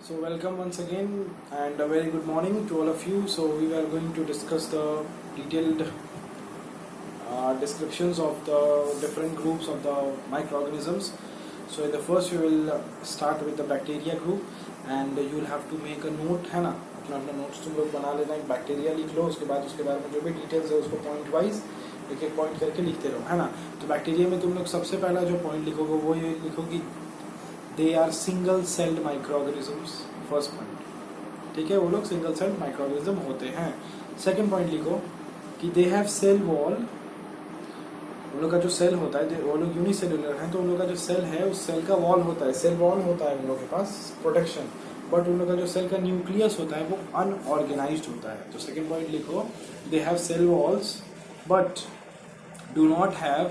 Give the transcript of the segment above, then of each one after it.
So welcome once again and a very good morning to all of you. So we are going to discuss the detailed descriptions of the different groups of the microorganisms. So in the first we will start with the bacteria group and you will have to make a note है ना अपना अपना notes तुम लोग बना लेना एक bacteria लिख लो उसके बारे में जो भी डिटेल्स है उसको पॉइंट वाइज एक एक पॉइंट करके लिखते रहो है ना। तो बैक्टीरिया में तुम लोग सबसे पहला जो पॉइंट लिखोगे वो ये लिखोगी they are single celled microorganisms. First point ठीक है, वो लोग सिंगल सेल्ड माइक्रोऑर्गेनिज्म होते हैं। सेकंड पॉइंट लिखो कि दे हैव सेल वॉल। उन लोग का जो सेल होता है वो लोग यूनिसेलुलर हैं तो उन लोग का जो सेल है उस सेल का वॉल होता है, सेल वॉल होता है उन लोग के पास प्रोटेक्शन, बट उन लोग का जो सेल का न्यूक्लियस होता है वो अनऑर्गेनाइज्ड होता है। तो सेकंड पॉइंट लिखो they have cell walls but do not have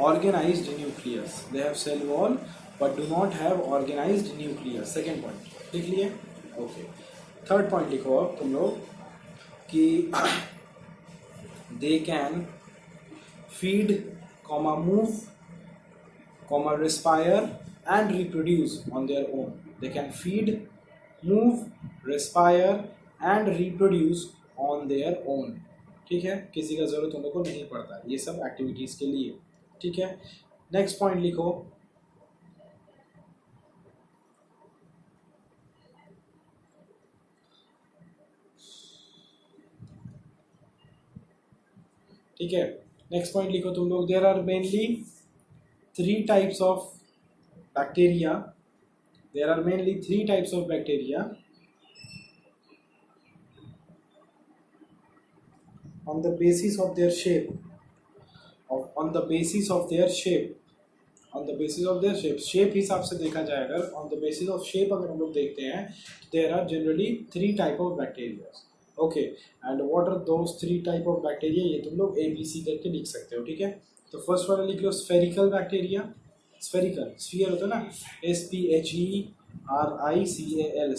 organized nucleus. They have cell wall but do not have organized nucleus. Second point लिख लिए। ओके, थर्ड पॉइंट लिखो अब तुम लोग कि they can feed, move, respire and reproduce on their own. They can feed, move, respire and reproduce on their own. ठीक है, किसी का जरूरत उन लोग को नहीं पड़ता ये सब एक्टिविटीज के लिए। ठीक है, नेक्स्ट पॉइंट लिखो ठीक है, नेक्स्ट पॉइंट लिखो तुम लोग there are mainly three types of bacteria. There are mainly three types of bacteria on the basis of their shape on the basis of their shape shape हिसाब से देखा जाए अगर on the basis of shape अगर हम लोग देखते हैं there are generally three type of bacteria. Okay, and what are those three type of bacteria ये तुम लोग ABC करके लिख सकते हो। ठीक है, तो फर्स्ट वाला लिख लो स्फेरिकल बैक्टीरिया। स्फेरिकल स्फीयर होता है ना, SPHERICAL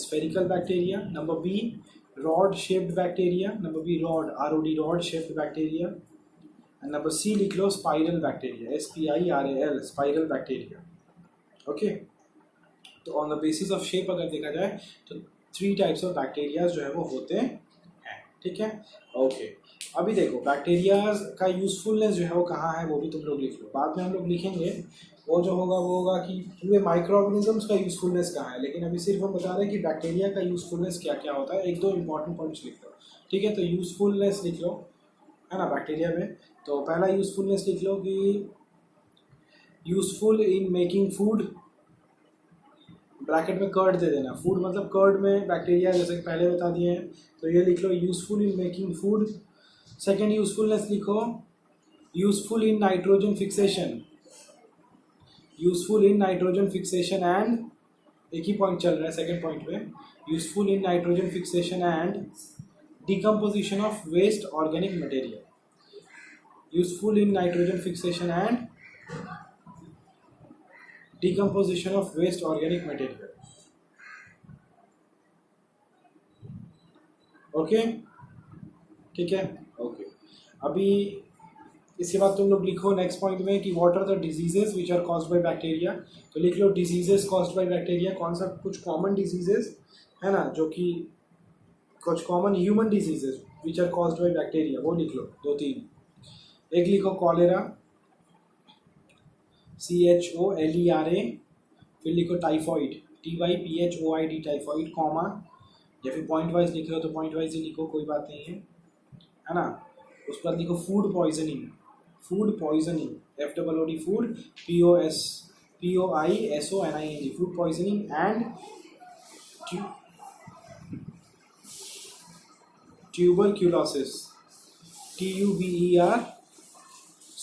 spherical bacteria. Number B rod shaped bacteria, number B rod ROD rod shaped bacteria. And number C लिख लो spiral bacteria, SPIRAL spiral bacteria. Okay, तो on the basis of shape अगर देखा जाए तो थ्री टाइप्स ऑफ बैक्टीरिया जो है वो होते हैं। ठीक है, ओके, अभी देखो बैक्टीरिया का यूजफुलनेस जो है वो कहाँ है वो भी तुम लोग लिख लो, बाद में हम लोग लिखेंगे वो जो होगा वो होगा कि पूरे माइक्रो ऑर्गेनिजम्स का यूजफुलनेस कहाँ है, लेकिन अभी सिर्फ हम बता रहे हैं कि बैक्टीरिया का यूजफुलनेस क्या क्या होता है। एक दो इंपॉर्टेंट पॉइंट्स लिख लो। ठीक है, तो यूजफुलनेस लिख लो है ना बैक्टीरिया में। तो पहला यूजफुलनेस लिख लो कि useful in making food, bracket में कर्ड दे देना, फूड मतलब कर्ड में बैक्टीरिया जैसे पहले बता दिए हैं, तो ये लिख लो useful in making food. Second usefulness लिखो useful in nitrogen fixation, useful in nitrogen fixation and एक ही पॉइंट चल रहा है सेकेंड पॉइंट में, useful in nitrogen fixation and decomposition of waste organic material, useful in nitrogen fixation and decomposition of waste organic material. Okay, ठीक है, okay. अभी इसके बाद तुम लोग लिखो नेक्स्ट पॉइंट में कि what are the diseases which are caused by bacteria. तो लिख लो डिजीजेस कॉज्ड बाय बैक्टीरिया, कौन सा कुछ कॉमन डिजीजेस है ना, जो कि कुछ common human diseases which are caused by bacteria वो लिख लो दो तीन। एक लिखो कॉलेरा CHOLERA, फिर लिखो टाइफॉइड TYPHOID टाइफॉइड कॉमा, या फिर पॉइंट वाइज लिख रहे हो तो पॉइंट वाइज ही लिखो कोई बात नहीं है ना। उसके बाद लिखो food poisoning FOOD food POISONING food poisoning and tuberculosis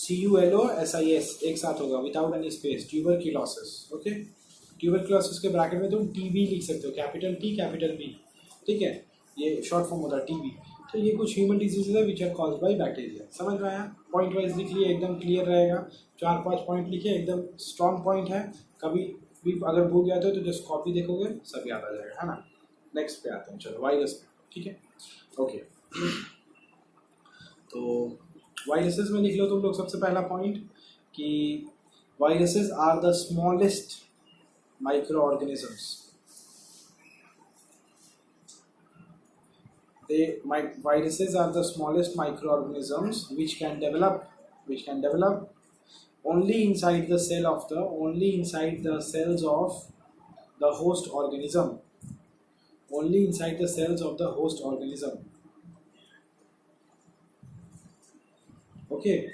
TUBERCULOSIS एक साथ होगा without any space, tuberculosis. Okay, tuberculosis के ब्रैकेट में तुम TB लिख सकते हो, कैपिटल T कैपिटल B। ठीक है, ये शॉर्ट फॉर्म होता है TB। तो ये कुछ ह्यूमन डिजीजेज है which are caused by bacteria. समझ में आया? पॉइंट वाइज लिख लिए एकदम क्लियर रहेगा, 4-5 पॉइंट लिखिए, एकदम स्ट्रॉन्ग पॉइंट है। कभी भी अगर भूल जाते हो तो जस्ट कॉपी देखोगे सब याद आ जाएगा है ना। नेक्स्ट पे आते हैं, चलो वायरस पे। ठीक है, ओके, तो वायरसेस में लिख लो तुम लोग सबसे पहला पॉइंट कि viruses are the smallest micro organisms. viruses are the smallest microorganisms which can develop only inside the cells of the host organism, only inside the cells of the host organism. Okay.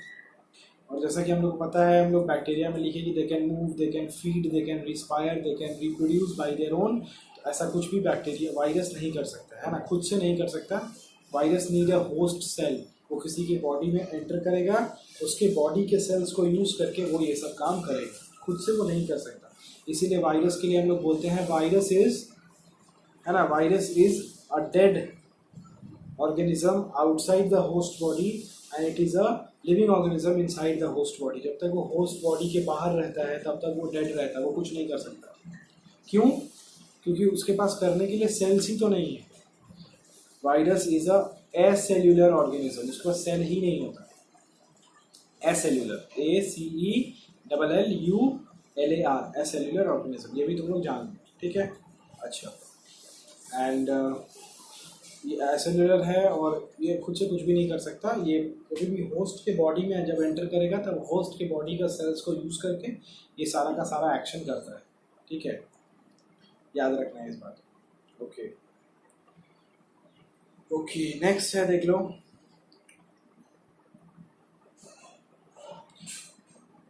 और जैसा कि हम लोग को पता है, हम लोग बैक्टीरिया में लिखे कि they can move, they can feed, they can respire, they can reproduce by their own. तो ऐसा कुछ भी बैक्टीरिया वायरस नहीं कर सकता है ना, खुद से नहीं कर सकता। Virus need a host cell, वो किसी के बॉडी में एंटर करेगा, उसके बॉडी के सेल्स को यूज करके वो ये सब काम करेगा, खुद से वो नहीं कर सकता। इसीलिए वायरस के लिए हम लोग बोलते हैं वायरस इज, है ना, virus is a dead organism outside the host body and it is a living organism inside the host body. जब तक वो होस्ट बॉडी के बाहर रहता है तब तक वो डेड रहता है, वो कुछ नहीं कर सकता। क्यों? क्योंकि उसके पास करने के लिए सेल्स ही तो नहीं है। वायरस इज अ एसेल्यूलर ऑर्गेनिज्म, उसके पास सेल ही नहीं होता। एसेल्यूलर, ACELLULAR, एसेल्यूलर ऑर्गेनिज्म, ये भी तुम लोग जान लो, ठीक है। अच्छा, एंड ये एसेल्यूलर है और ये खुद से कुछ भी नहीं कर सकता। ये कभी भी होस्ट के बॉडी में जब एंटर करेगा तब होस्ट के बॉडी का सेल्स को यूज़ करके ये सारा का सारा एक्शन करता है, ठीक है, याद रखना है इस बात। ओके ओके, नेक्स्ट है, देख लो,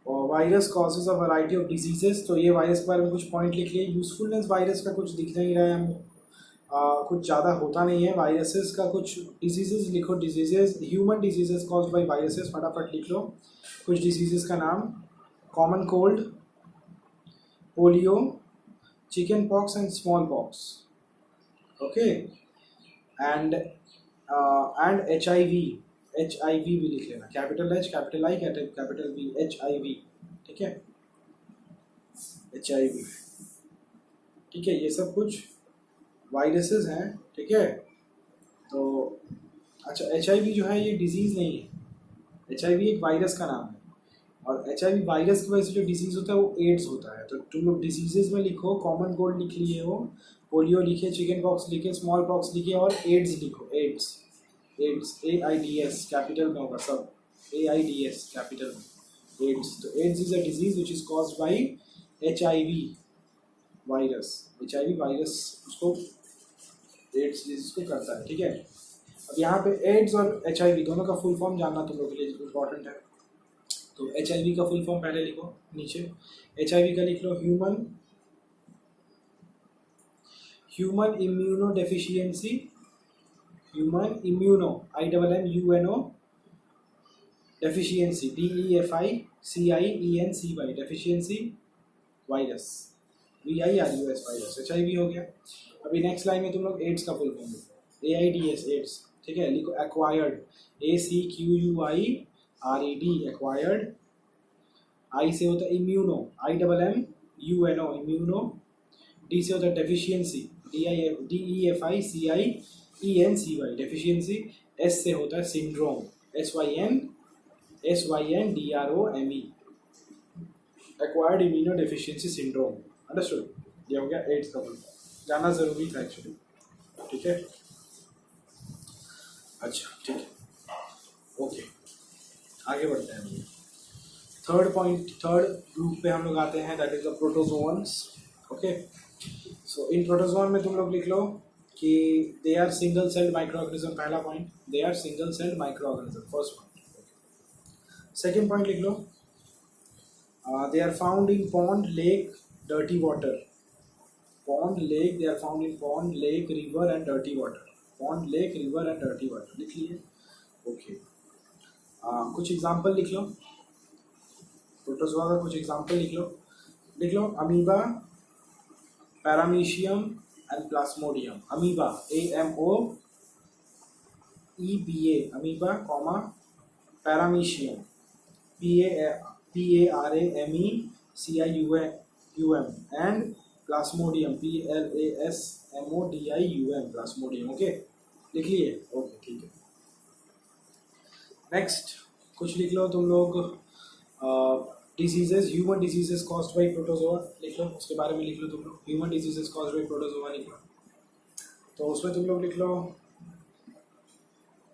virus causes a variety of diseases. तो ये वायरस के बारे में कुछ पॉइंट लिख लिए। यूजफुलनेस वायरस का कुछ दिख नहीं रहा है हमको, कुछ ज़्यादा होता नहीं है। वायरसेस का कुछ डिजीजेस लिखो, diseases, human diseases caused bye viruses, फटाफट लिख लो कुछ डिजीजेस का नाम। Common cold, polio, chicken pox and small pox, okay, and HIV भी लिख लेना, capital H, capital I, capital V, HIV, ठीक है, HIV, ठीक है। ये सब कुछ वायरसेस हैं, ठीक है। तो अच्छा, HIV जो है ये डिजीज़ नहीं है, HIV एक वायरस का नाम है, और HIV वायरस की वजह से जो डिजीज़ होता है वो एड्स होता है। तो तुम लोग डिजीजेज में लिखो, कॉमन कोल्ड लिख लिए हो, पोलियो लिखे, चिकन पॉक्स लिखे, स्मॉल पॉक्स लिखे, और एड्स लिखो, एड्स, AIDS, कैपिटल में होगा सब, AIDS कैपिटल में, एड्स। तो AIDS is a disease which is caused by HIV virus. HIV virus उसको, एड्स डिजीज को करता है, ठीक है। अब यहाँ पे एड्स और HIV दोनों का फुल फॉर्म जानना तुम लोग के लिए इम्पोर्टेंट है। तो HIV का फुल फॉर्म पहले लिखो नीचे। HIV का लिख लो human immunodeficiency, human immuno, IMMUNO deficiency, DEFICIENCY, deficiency virus, VIRUS virus, HIV हो गया। अभी नेक्स्ट लाइन में तुम लोग एड्स का फुल फॉर्म लिखो, AIDS, एड्स, ठीक है। लिखो एक्वायर्ड, ACQUIRED, एक्वायर्ड। I से होता है इम्यूनो, IMMUNO, इम्यूनो। D से होता है डेफिशिएंसी, DEFICIENCY, डेफिशिएंसी। S से होता है syndrome, SYNDROME, acquired immuno deficiency syndrome. Understood? ये हो गया एड्स का फुल फॉर्म, जानना जरूरी था एक्चुअली, ठीक है। अच्छा, ठीक है, ओके, आगे बढ़ते हैं। थर्ड ग्रुप पे हम लोग आते हैं, that is the protozoans, okay. So इन प्रोटोजोअन में तुम लोग लिख लो कि they are single celled microorganism, पहला point, they are single celled microorganism, first point. Second point लिख लो, they are found in pond, lake, dirty water. Pond, lake, they are found in pond, lake, river and dirty water. Pond, lake, river and dirty water, लिख लिए, okay. कुछ example लिख लो, protozoa का कुछ example लिख लो, amoeba, paramecium and plasmodium. Amoeba, AMOEBA, amoeba, comma, paramecium, PARAMECIUM, and plasmodium, PLASMODIUM, plasmodium, okay, लिख लिए, ओके, ठीक है। नेक्स्ट कुछ लिख लो तुम लोग, diseases, human diseases caused bye protozoa, लिख लो, उसके बारे में लिख लो तुम लोग। Human diseases caused bye protozoa लिख लो, तो उसमें तुम लोग लिख लो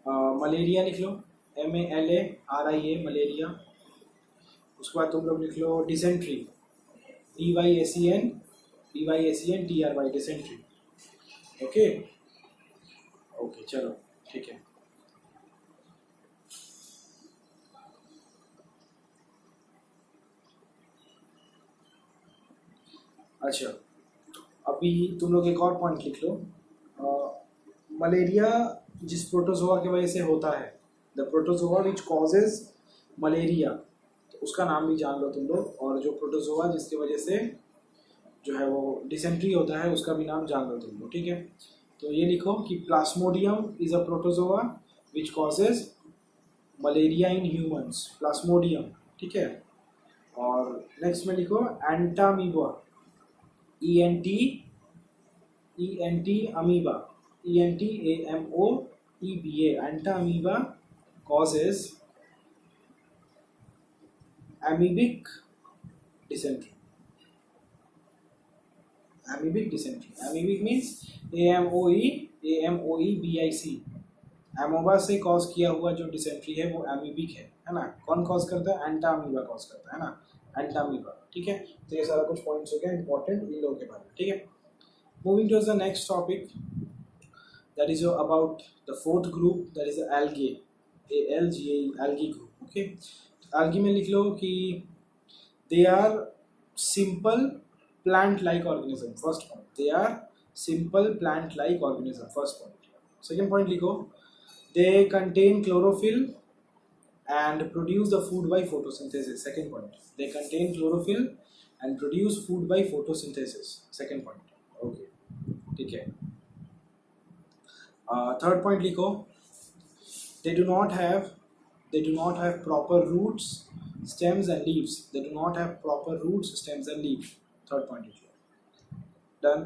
मलेरिया लिख लो, MALARIA मलेरिया। उसके बाद तुम लोग लिख लो dysentery, DYACNTRY dysentery. Okay okay चलो ठीक है। अच्छा अभी तुम लोग एक और पॉइंट लिख लो, मलेरिया जिस प्रोटोजोआ की वजह से होता है, the protozoa which causes malaria, तो उसका नाम भी जान लो तुम लोग। और जो प्रोटोजोआ जिसकी वजह से जो है वो डिसेंट्री होता है उसका भी नाम जान लो तुम लोग, ठीक है। तो ये लिखो कि Plasmodium is a protozoa which causes malaria in humans, Plasmodium, ठीक है। और नेक्स्ट में लिखो Entamoeba, ENT amoeba, ENTAMOEBA, Entamoeba causes amoebic dysentery. Amoebic dysentery. Amoebic means AMOEBIC। Amoeba से कॉज किया हुआ जो डिसेंट्री है वो एमीबिक है ना। कौन कॉज करता है? एंटामीबा कॉज करता है ना, एंटामीबा, ठीक है। तो ये सारा कुछ पॉइंट्स हो गया इंपॉर्टेंट इन लोगों के बारे में, ठीक है। Moving to the next topic, that is about the fourth group, that is algae, ALGAE, algae group, okay। algae में लिख लो कि they are simple plant like organism, first point, they are simple plant like organism, first point। second point लिखो they contain chlorophyll and produce the food by photosynthesis, second point, they contain chlorophyll and produce food by photosynthesis, second point, okay ठीक है। Third point लिखो they do not have proper roots, stems and leaves, they do not have proper roots, stems and leaves, third point लिख लो। Done.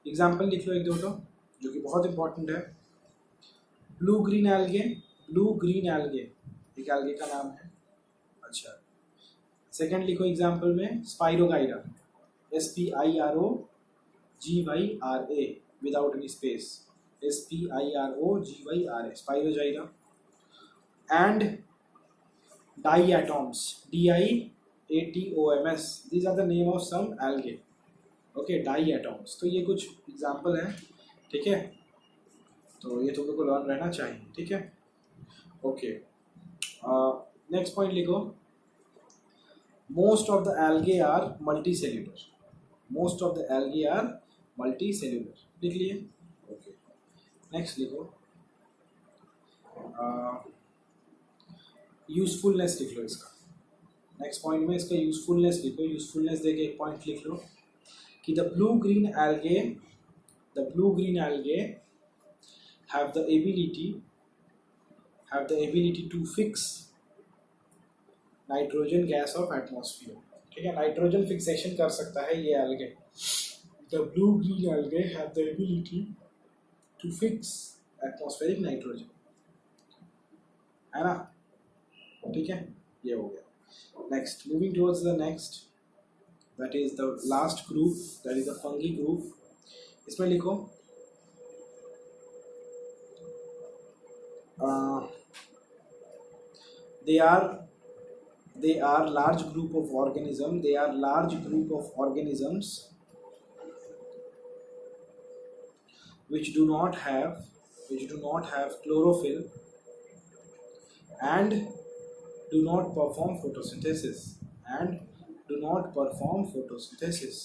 Example लिख लो एक दो तो जो कि बहुत इंपॉर्टेंट है। ब्लू ग्रीन एल्गे, एक एल्गे का नाम है। अच्छा सेकंड लिखो एग्जाम्पल में spirogyra, SPIROGYRA without any space, SPIROGYRA, spirogyra. And diatoms, DIATOMS, these are the name of some algae, okay, diatoms। तो ये कुछ एग्जाम्पल हैं, ठीक है। तो ये तुम लोग को लर्न रहना चाहिए, ठीक है। ओके नेक्स्ट पॉइंट लिखो most of the algae are multicellular, most of the algae are multicellular, लिख लिए। ओके नेक्स्ट लिखो यूजफुलनेस लिख लो इसका। नेक्स्ट पॉइंट में इसका यूजफुलनेस लिखो, यूजफुलनेस देके एक पॉइंट लिख लो कि the blue green algae have the ability to fix nitrogen gas of atmosphere, ठीक है। नाइट्रोजन फिक्सेशन कर सकता है ये algae. The blue green algae have the ability to fix atmospheric nitrogen, है ना, ठीक है। ये हो गया। Next moving towards the next, that is the last group, that is the fungi group. इसमें लिखो they are large group of organisms which do not have chlorophyll and do not perform photosynthesis,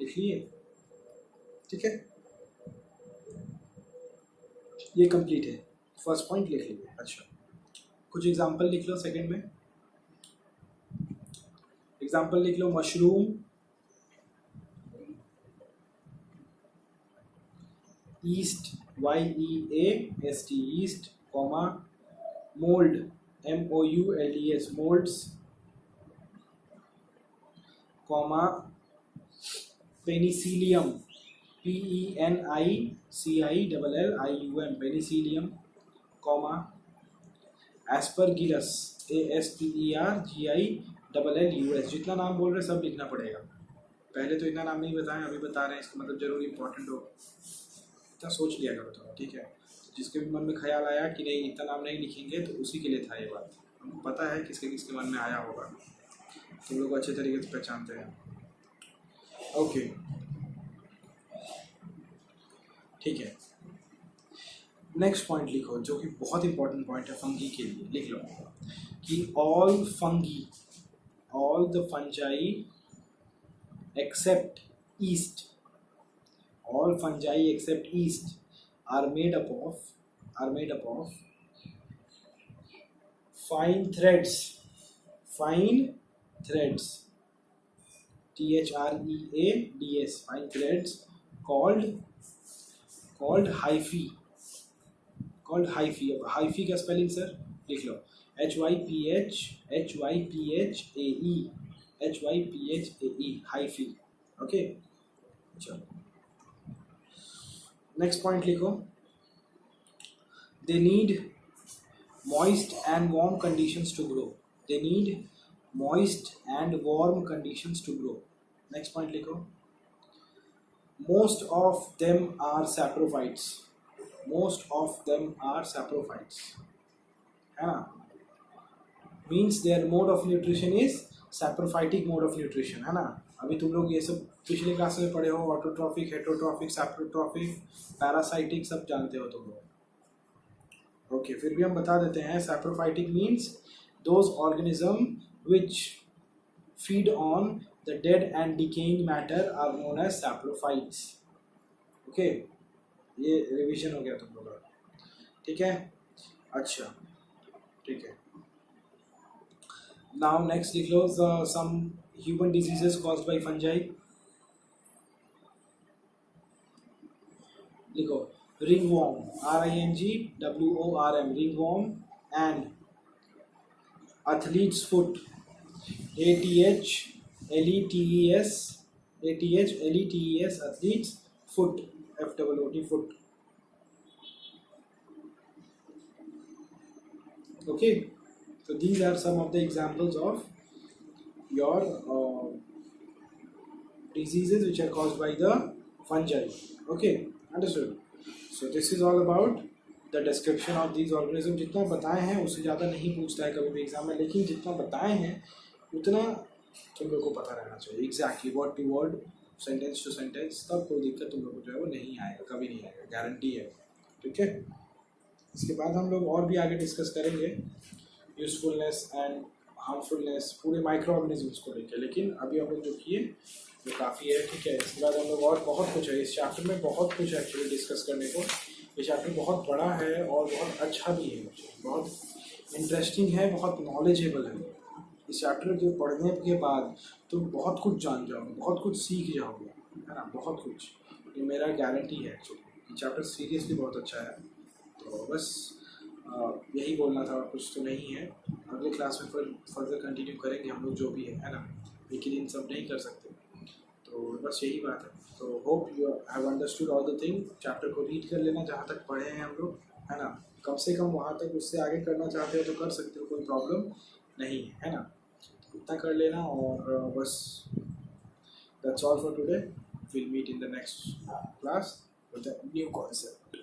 लिख लिए, ठीक है। ये complete है, first point लिख लीजिए। अच्छा कुछ एग्जांपल लिख लो सेकंड में। एग्जांपल लिख लो mushroom, yeast, YEAST yeast, comma mould, MOULDS moulds, comma penicillium, PENICILLIUM penicillium, comma aspergillus, ASPERGILLUS। जितना नाम बोल रहे सब लिखना पड़ेगा, पहले तो इतना नाम नहीं बताएं, अभी बता रहे हैं, इसका मतलब जरूर इंपॉर्टेंट होगा, इतना सोच लिया करो थोड़ा, ठीक है। जिसके भी मन में ख्याल आया कि नहीं इतना नाम नहीं लिखेंगे, तो उसी के लिए था ये बात। हमको पता है किसके किसके मन में आया होगा, तुम लोग अच्छे तरीके से पहचानते हैं। ओके ठीक है, नेक्स्ट पॉइंट लिखो जो कि बहुत इंपॉर्टेंट पॉइंट है फंगी के लिए। लिख लो कि all the fungi except yeast, all fungi except yeast are made up of fine threads, THREADS, fine threads called hyphae। hyphae का स्पेलिंग सर लिख लो, HYPHAE, hyphae। ओके चलो नेक्स्ट पॉइंट लिखो, they need moist and warm conditions to grow, they need moist and warm conditions to grow। next point लिखो, most of them are saprophytes, है ना, means their mode of nutrition is saprophytic mode of nutrition, है ना। अभी तुम लोग ये सब पिछले क्लास में पढ़े हो, ऑटोट्रॉफिक, हेटरोट्रॉफिक, सैप्रोट्रॉफिक, पैरासाइटिक सब जानते हो तुम लोग। ओके फिर भी हम बता देते हैं, saprophytic means those organism which feed on the dead and decaying matter are known as saprophytes. Okay ये रिवीजन हो गया तुम लोग का, ठीक है। अच्छा ठीक है, नाउ नेक्स्ट लिख लो some human diseases caused by fungi. लिखो ringworm, RINGWORM, ringworm, and athlete's foot, ATHLETES, athlete's foot, FOOT, foot। Okay, so these are some of the examples of your diseases which are caused by the fungi। Okay, understood? So this is all about the description of these organisms। जितना बताए हैं उससे ज़्यादा नहीं पूछता है कभी भी एग्जाम में, लेकिन जितना बताए हैं उतना तुम लोग को पता रहना चाहिए। Exactly word to word, sentence to sentence, तब कोई दिक्कत तुम लोग को जो है वो नहीं आएगा, कभी नहीं आएगा, गारंटी है, ठीक है। इसके बाद हम लोग और भी आगे डिस्कस करेंगे यूजफुलनेस एंड हार्मफुलनेस पूरे माइक्रो ऑर्गेनिजम्स को लेकर, लेकिन अभी हम लोग जो किए वो काफ़ी है, ठीक है। इसके बाद हम लोग और बहुत कुछ है इस चैप्टर में, बहुत कुछ एक्चुअली डिस्कस करने को। ये चैप्टर बहुत बड़ा है और बहुत अच्छा भी है, बहुत इंटरेस्टिंग है, बहुत नॉलेजेबल है। इस चैप्टर को पढ़ने के बाद तुम बहुत कुछ जान जाओगे, बहुत कुछ सीख जाओगे, है ना, बहुत कुछ, ये मेरा गारंटी है। एक्चुअली ये चैप्टर सीरियसली बहुत अच्छा है। तो बस यही बोलना था, और कुछ तो नहीं है। अगले क्लास में फिर फर्दर कंटिन्यू करेंगे हम लोग जो भी है ना, एक ही दिन सब नहीं कर सकते, तो बस यही बात है। तो hope you have understood all the thing. Chapter को रीड कर लेना जहाँ तक पढ़े हैं हम लोग, है ना, कम से कम वहाँ तक, उससे आगे करना चाहते हो तो कर सकते हो, कोई प्रॉब्लम नहीं है ना, इतना कर लेना। और बस that's all for today, will meet in the next class with a new concept.